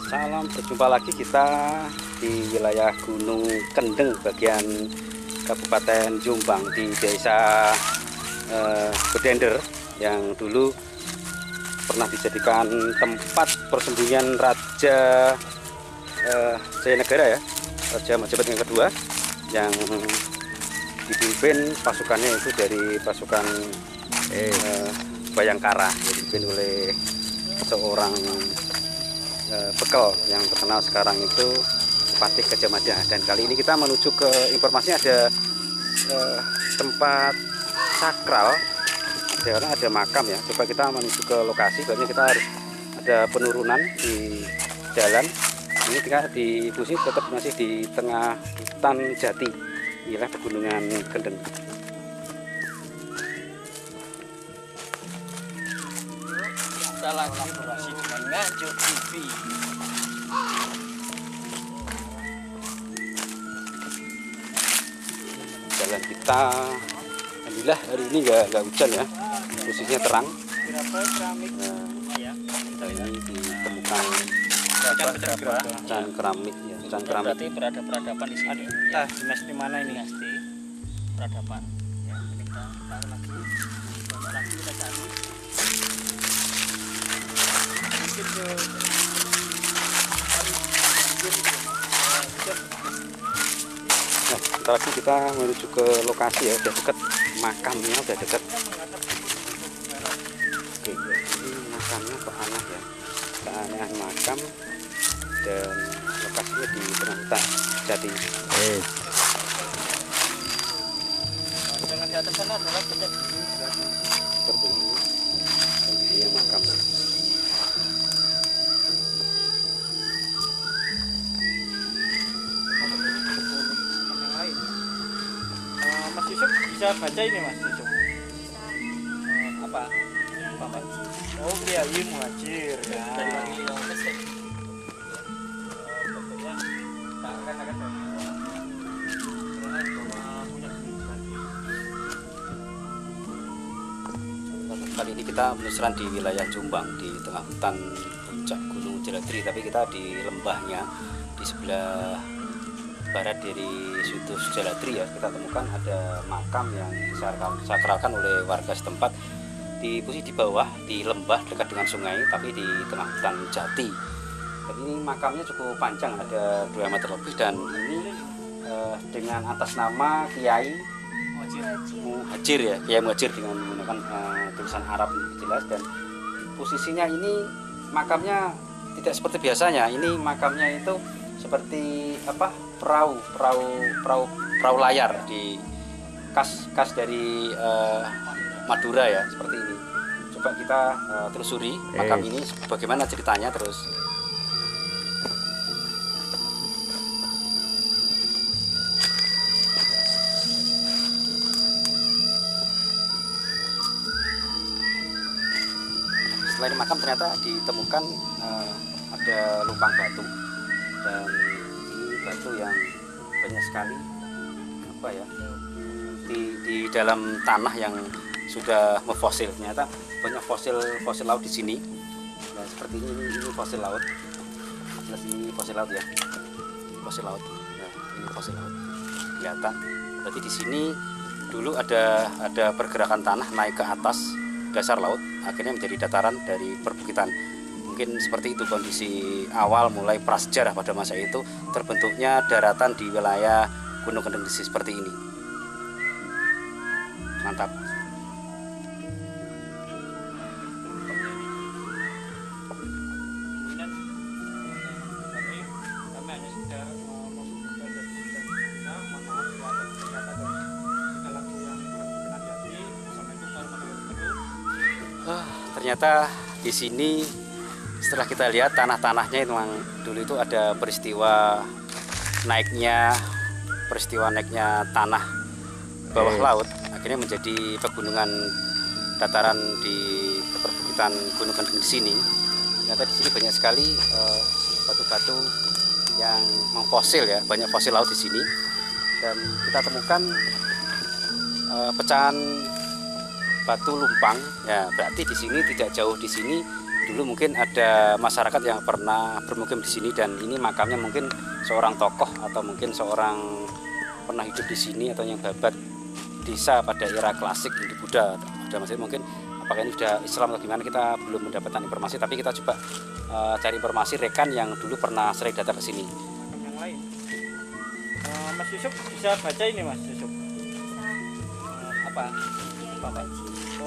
Salam, berjumpa lagi kita di wilayah Gunung Kendeng bagian Kabupaten Jombang di desa Bedender yang dulu pernah dijadikan tempat persembunyian Raja Jayanegara ya, Raja Majapahit yang kedua, yang dipimpin pasukannya itu dari pasukan Bayangkara, yang dipimpin oleh seorang bekel yang terkenal sekarang itu Patih Gajah Mada. Dan kali ini kita menuju ke informasinya ada tempat sakral, karena ada makam ya. Coba kita menuju ke lokasi, soalnya kita harus ada penurunan di jalan. Ini kita di posisi tetap masih di tengah hutan jati, wilayah pegunungan Kendeng. Kita lagi berhasil dengan Nganjuk TV. Jalan kita, alhamdulillah hari ini nggak hujan ya, posisinya terang. Kita ini ditemukan can keramik ya, can keramik. Berarti berada peradaban di sini. Entah dinasti mana ini. Dinasti peradaban. Ya, ini kita lagi kita cari. Nah, sebentar lagi kita menuju ke lokasi ya, udah dekat makamnya, udah dekat. Oke, ya, ini makamnya ke aneh ya, ke aneh makam, dan lokasinya di tengah hutan jati. Dengan di atas sana adalah benda Seperti ini kondisinya makam. Mas Yusuf bisa baca ini Mas Yusuf? Apa? Bapak. Oh, Kiai Muhajir ya. Dari mana? Kali ini kita menyusuran di wilayah Jombang di tengah hutan puncak Gunung Jaladri, tapi kita di lembahnya di sebelah barat dari situs Jaladri ya. Kita temukan ada makam yang disakralkan oleh warga setempat di posisi di bawah di lembah dekat dengan sungai, tapi di tengah hutan jati. Dan ini makamnya cukup panjang, ada 2 meter lebih, dan ini dengan atas nama Kiai Muhajir ya, Kiai Muhajir dengan menggunakan tulisan Arab jelas. Dan posisinya ini makamnya tidak seperti biasanya. Ini makamnya itu seperti apa, perahu layar di khas dari Madura ya, seperti ini. Coba kita telusuri makam ini bagaimana ceritanya terus. Selain makam ternyata ditemukan ada lubang batu, dan ini batu yang banyak sekali apa ya, di dalam tanah yang sudah memfosil. Ternyata banyak fosil laut di sini. Nah, seperti ini fosil laut. Jelas ini fosil laut ya, fosil laut. Nah, ini fosil laut kelihatan. Berarti di sini dulu ada pergerakan tanah naik ke atas dasar laut, akhirnya menjadi dataran dari perbukitan. Mungkin seperti itu kondisi awal mulai prasejarah pada masa itu terbentuknya daratan di wilayah Gunung Kendeng seperti ini. Mantap. Ternyata di sini setelah kita lihat tanah-tanahnya itu memang dulu itu ada peristiwa naiknya tanah bawah laut, akhirnya menjadi pegunungan dataran di perbukitan Gunung Kendeng di sini. Ternyata di sini banyak sekali batu-batu yang mengfosil ya, banyak fosil laut di sini. Dan kita temukan pecahan batu lumpang ya, berarti di sini tidak jauh di sini dulu mungkin ada masyarakat yang pernah bermukim di sini, dan ini makamnya mungkin seorang tokoh atau mungkin seorang pernah hidup di sini atau yang babat desa pada era klasik Hindu-Buddha. Ada masih mungkin apakah ini sudah Islam atau gimana, kita belum mendapatkan informasi, tapi kita coba cari informasi rekan yang dulu pernah sering datang ke sini. Yang lain, Mas Yusuf bisa baca ini Mas Yusuf? Apa?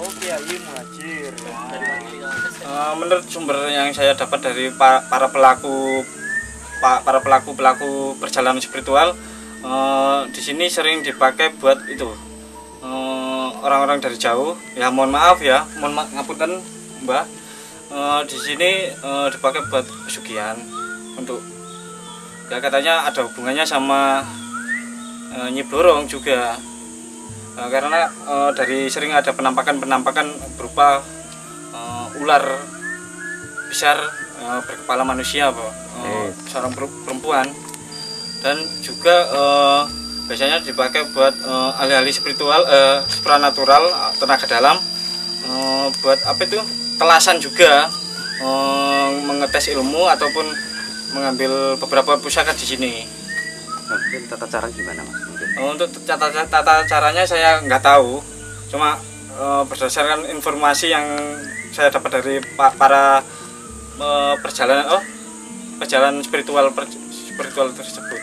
Oh, Kiai Muhajir. Menurut sumber yang saya dapat dari para pelaku perjalanan spiritual, di sini sering dipakai buat itu orang-orang dari jauh. Ya mohon maaf ya, ngapunten Mbah. Di sini dipakai buat pesugihan untuk ya katanya ada hubungannya sama Nyi Blorong juga. Karena dari sering ada penampakan berupa ular besar berkepala manusia, seorang perempuan, dan juga biasanya dipakai buat ahli-ahli spiritual, supranatural, tenaga dalam, buat apa itu, telasan juga, mengetes ilmu ataupun mengambil beberapa pusaka di sini. Mungkin tata cara gimana Mas? Untuk tata caranya saya nggak tahu, cuma berdasarkan informasi yang saya dapat dari para perjalanan spiritual tersebut.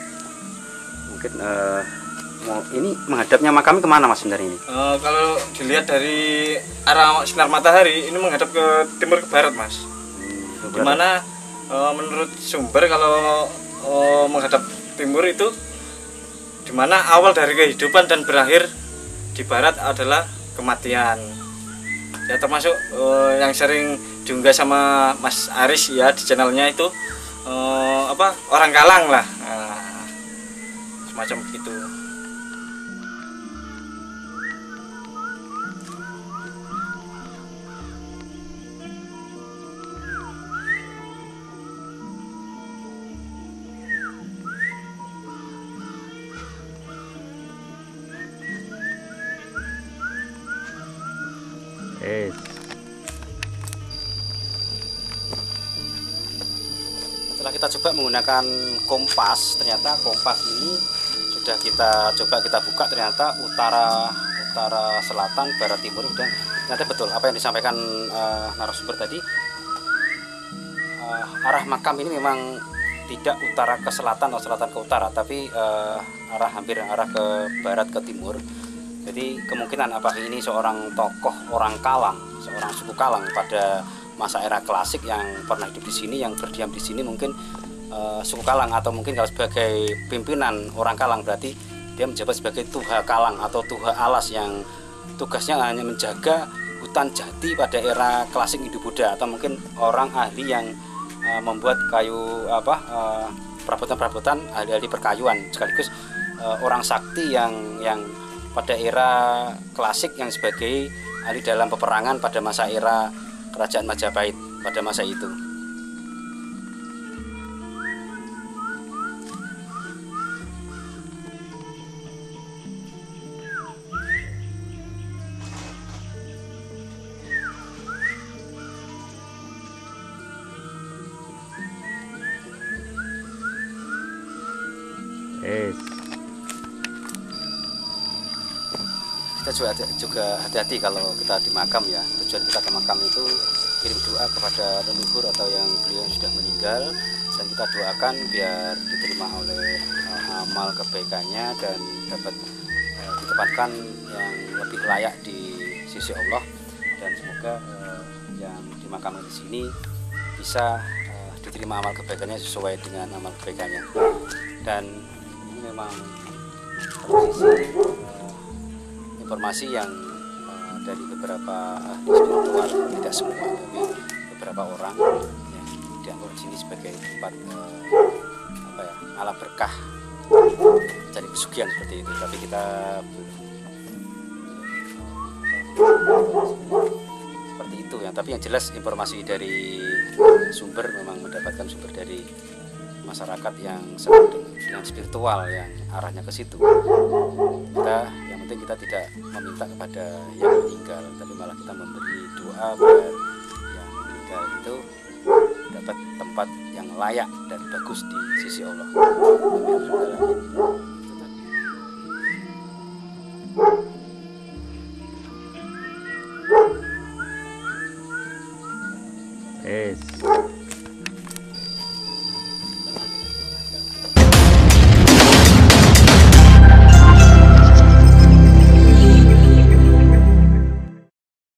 Mungkin ini menghadapnya makam kemana Mas sebenarnya ini? Kalau dilihat dari arah sinar matahari, ini menghadap ke timur ke barat Mas. Dimana menurut sumber kalau menghadap timur itu dimana awal dari kehidupan dan berakhir di barat adalah kematian. Ya termasuk yang sering diunggah sama Mas Aris ya di channelnya itu orang Kalang lah, semacam begitu. Setelah kita coba menggunakan kompas, ternyata kompas ini sudah kita buka, ternyata utara selatan barat timur, dan ternyata betul apa yang disampaikan narasumber tadi. Arah makam ini memang tidak utara ke selatan atau selatan ke utara, tapi hampir arah ke barat ke timur. Jadi kemungkinan apakah ini seorang tokoh orang Kalang, seorang suku Kalang pada masa era klasik yang pernah hidup di sini, yang berdiam di sini, mungkin suku Kalang, atau mungkin kalau sebagai pimpinan orang Kalang berarti dia menjabat sebagai Tuha Kalang atau Tuha Alas yang tugasnya hanya menjaga hutan jati pada era klasik Hindu-Buddha, atau mungkin orang ahli yang membuat kayu perabotan-perabotan, ahli-ahli perkayuan, sekaligus orang sakti yang pada era klasik yang sebagai ahli dalam peperangan pada masa era Kerajaan Majapahit pada masa itu. Kita juga hati-hati kalau kita di makam ya. Tujuan kita ke makam itu kirim doa kepada leluhur atau yang beliau sudah meninggal, dan kita doakan biar diterima oleh amal kebaikannya dan dapat ditempatkan yang lebih layak di sisi Allah, dan semoga yang di makam di sini bisa diterima amal kebaikannya sesuai dengan amal kebaikannya. Dan ini memang sisi informasi yang dari beberapa ahli spiritual, tidak semua, tapi beberapa orang yang dianggap di sini sebagai tempat alam berkah, cari pesugihan seperti itu. Tapi kita seperti itu ya. Tapi yang jelas informasi dari sumber memang mendapatkan sumber dari masyarakat yang senang dengan spiritual yang arahnya ke situ. Kita yang penting kita tidak meminta kepada yang meninggal, tapi malah kita memberi doa biar yang meninggal itu dapat tempat yang layak dan bagus di sisi Allah. Yes.